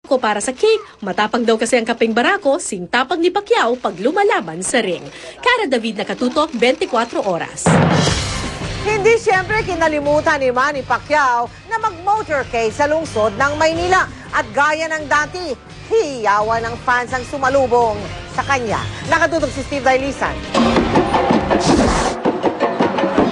ko para sa cake. Matapang daw kasi ang Kaping Barako, singtapang ni Pacquiao pag lumalaban sa ring. Cara David, Nakatutok, 24 Oras. Hindi siyempre kinalimutan ni Manny Pacquiao na mag-motorcade sa lungsod ng Maynila. At gaya ng dati, hiyawan ng fans ang sumalubong sa kanya. Nakatutok si Steve Dailisan.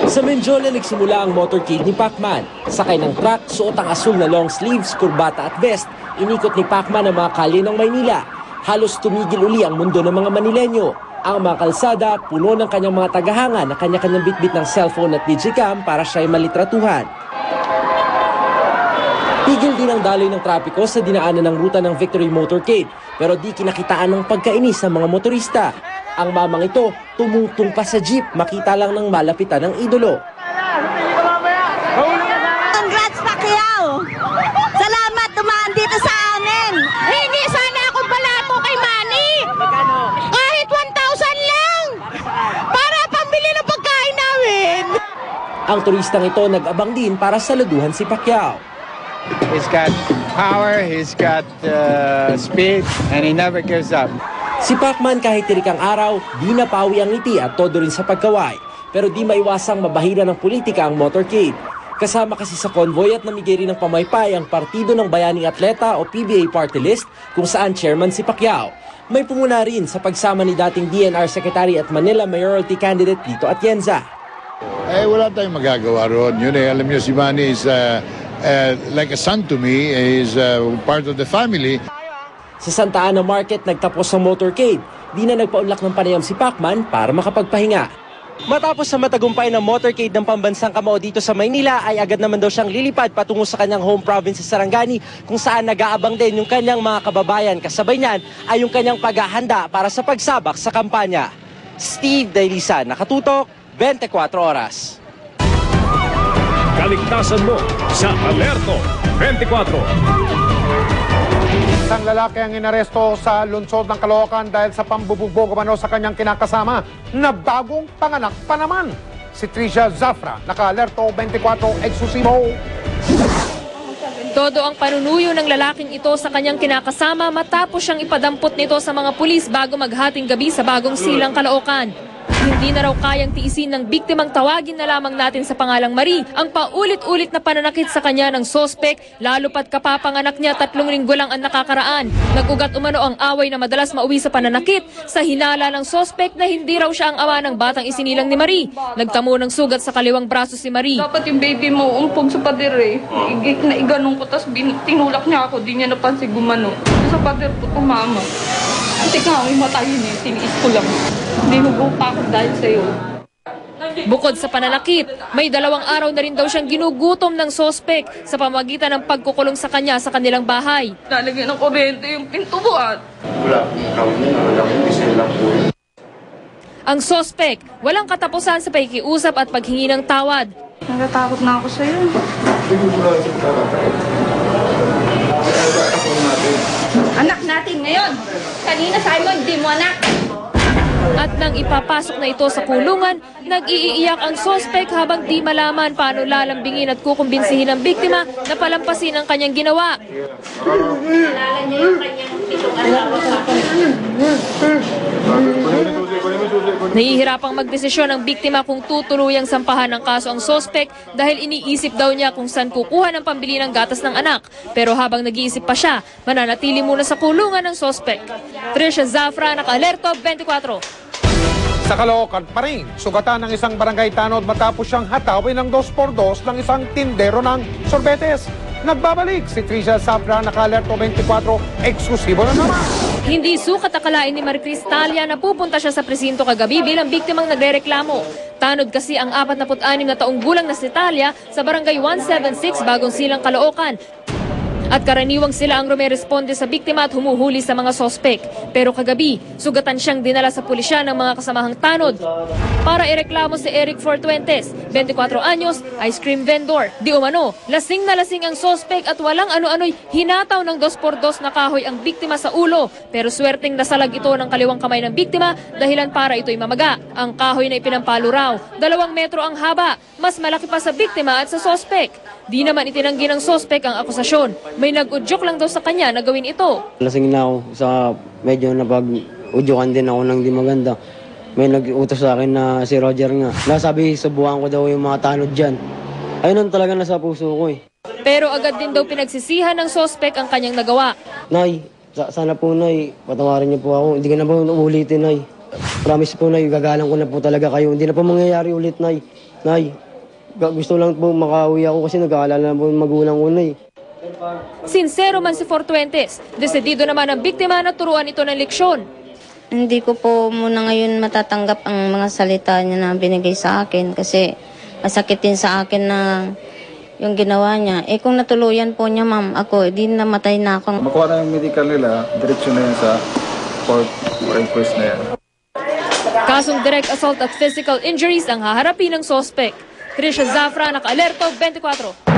Sa Menjola nagsimula ang motorcade ni Pacman. Sakay ng truck, suot ang asul na long sleeves, kurbata at vest. Inikot ni Pacman ang mga kalye ng Maynila. Halos tumigil uli ang mundo ng mga Manilenyo. Ang mga kalsada, puno ng kanyang mga tagahanga na kanya-kanyang bitbit ng cellphone at digicam para siya'y malitratuhan. Tigil din ang daloy ng trapiko sa dinaanan ng ruta ng Victory Motorcade, pero di kinakitaan ng pagkainis sa mga motorista. Ang mamang ito, tumungtong pa sa jeep, makita lang ng malapitan ng idolo. Congrats, Pacquiao! Salamat, tumaan dito sa amin! Hingi sana akong balato kay Manny! Kahit 1,000 lang! Para pambili ng pagkain namin! Ang turistang ito nag-abang din para saluduhan si Pacquiao. He's got power, he's got speed, and he never gives up. Si Pacman kahit tirikang araw, di napawi ang ngiti at todo rin sa pagkaway. Pero di maiwasang mabahira ng politika ang motorcade. Kasama kasi sa convoy at namigay rin ng pamaypay ang Partido ng Bayaning Atleta o PBA Party List kung saan chairman si Pacquiao. May pumuna rin sa pagsama ni dating DNR Secretary at Manila Mayoralty candidate Lito Atienza. Wala tayong magagawa roon. Yun alam niyo si Manny is like a son to me, is part of the family. Sa Santa Ana Market nagtapos ang motorcade. Di na nagpaunlak ng panayam si Pacman para makapagpahinga. Matapos sa matagumpay ng motorcade ng pambansang kamao dito sa Maynila ay agad naman daw siyang lilipad patungo sa kanyang home province sa Sarangani kung saan nag-aabang din yung kanyang mga kababayan. Kasabay niyan ay yung kanyang paghahanda para sa pagsabak sa kampanya. Steve Dailisan, Nakatutok, 24 Oras. Kaligtasan mo sa Alerto 24. Isang lalaki ang inaresto sa lungsod ng Caloocan dahil sa pambubugbog umano sa kanyang kinakasama na bagong panganak pa naman. Si Tricia Zafra, naka-alerto 24 eksklusibo. Todo ang panunuyo ng lalaking ito sa kanyang kinakasama matapos siyang ipadampot nito sa mga pulis bago maghating gabi sa Bagong Silang, Caloocan. Hindi na raw kayang tiisin ng biktimang tawagin na lamang natin sa pangalang Marie ang paulit-ulit na pananakit sa kanya ng sospek, lalo pat kapapanganak niya 3 linggo lang ang nakakaraan. Nag-ugat umano ang away na madalas mauwi sa pananakit sa hinala ng sospek na hindi raw siya ang ama ng batang isinilang ni Marie. Nagtamo ng sugat sa kaliwang braso si Marie. Dapat yung baby mo umpog sa pader eh. Naiganong ko, tapos tinulak niya ako, di niya napansin gumano. Sa pader po tumama. Kasi nga, may matayin eh, tiniis ko lang. Dinugo pa ako dahil sa'yo. Bukod sa pananakit, may 2 araw na rin daw siyang ginugutom ng sospek sa pamagitan ng pagkukulong sa kanya sa kanilang bahay. Lalagyan ng kuryente yung pinto buhat. Ang sospek, walang katapusan sa pakikiusap at paghingi ng tawad. Natatakot na ako sa'yo. Anak natin ngayon. Kanina Simon, di mo anak. At nang ipapasok na ito sa kulungan, nag-iiyak ang sospek habang di malaman paano lalambingin at kukumbinsihin ng biktima na palampasin ang kanyang ginawa. Nalala niya yung kanyang pitong asawa sa akin. Nahihirapang magdesisyon ang biktima kung tutuluyang sampahan ng kaso ang sospek dahil iniisip daw niya kung saan kukuha ng pambili ng gatas ng anak. Pero habang nag-iisip pa siya, mananatili muna sa kulungan ng sospek. Tricia Zafra, Naka-Alerto 24. Sa Caloocan pa rin, sugatan ng isang barangay tanod matapos siyang hatawin ng 2x2 ng isang tindero ng sorbetes. Nagbabalik si Tricia Zafra, Naka-Alerto 24, eksklusibo na naman. Hindi sukat akalain ni Maricris Talia na pupunta siya sa presinto kagabi bilang biktimang nagrereklamo. Tanod kasi ang 46 na taong gulang na si Talia sa barangay 176 Bagong Silang, Caloocan. At karaniwang sila ang rumeresponde sa biktima at humuhuli sa mga sospek. Pero kagabi, sugatan siyang dinala sa pulisya ng mga kasamahang tanod. Para ireklamo si Eric Fortuentes, 24 anyos, ice cream vendor. Di umano, lasing na lasing ang sospek at walang ano-ano'y hinataw ng 2x2 na kahoy ang biktima sa ulo. Pero swerteng nasalag ito ng kaliwang kamay ng biktima dahilan para ito'y mamaga. Ang kahoy na ipinampalo raw, 2 metro ang haba, mas malaki pa sa biktima at sa sospek. Di naman itinanggi ng sospek ang akusasyon. May nag-udyok lang daw sa kanya na gawin ito. Lasing na ako sa medyo napag-udyukan din ako ng di maganda. May nag-utos sa akin na si Roger nga. Nasabi, subukan ko daw yung mga tanod dyan. Ayun talaga nasa puso ko eh. Pero agad din daw pinagsisihan ng sospek ang kanyang nagawa. Nay, sana po Nay, patawarin niyo po ako. Hindi ko na po ulitin Nay. Promise po Nay, gagalang ko na po talaga kayo. Hindi na po mangyayari ulit Nay. Nay, gusto lang po makauwi ako kasi nag-aalala na po yung magulang ko Nay. Sincero man si Fortuentes, desidido naman ang biktima na turuan ito ng leksyon. Hindi ko po muna ngayon matatanggap ang mga salita niya na binigay sa akin kasi masakit din sa akin na yung ginawa niya. Kung natuluyan po niya, ma'am, ako, di namatay na ako. Makuha na yung medical nila, diretsyon na yan sa court request na yan. Kasong direct assault at physical injuries ang haharapin ng sospek. Trisha Zafra, naka-alerto, 24.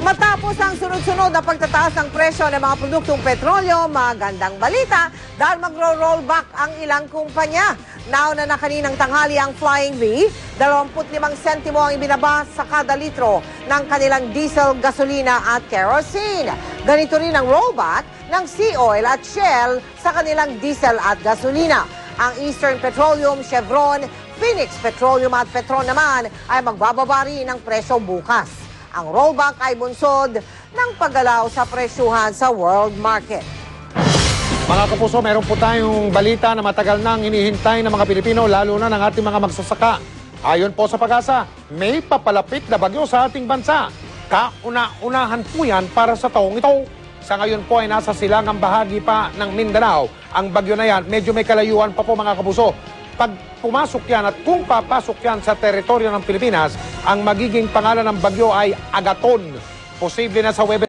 Matapos ang sunod-sunod na pagtataas ng presyo ng mga produktong petrolyo, magandang balita dahil magro-rollback ang ilang kumpanya. Nauna na kaninang tanghali ang Flying V, 25 sentimo ang ibinaba sa kada litro ng kanilang diesel, gasolina at kerosene. Ganito rin ang rollback ng Sea Oil at Shell sa kanilang diesel at gasolina. Ang Eastern Petroleum, Chevron, Phoenix Petroleum at Petron naman ay magbababa rin ng presyo bukas. Ang rollback ay bunsod ng paggalaw sa presyuhan sa world market. Mga kapuso, meron po tayong balita na matagal nang hinihintay ng mga Pilipino, lalo na ng ating mga magsasaka. Ayon po sa Pag-asa, may papalapit na bagyo sa ating bansa. Kauna-unahan po yan para sa taong ito. Sa ngayon po ay nasa silangang bahagi pa ng Mindanao. Ang bagyo na yan, medyo may kalayuan pa po mga kapuso. Pag pumasok yan at kung papasok yan sa teritoryo ng Pilipinas, ang magiging pangalan ng bagyo ay Agaton. Posible na sa Webes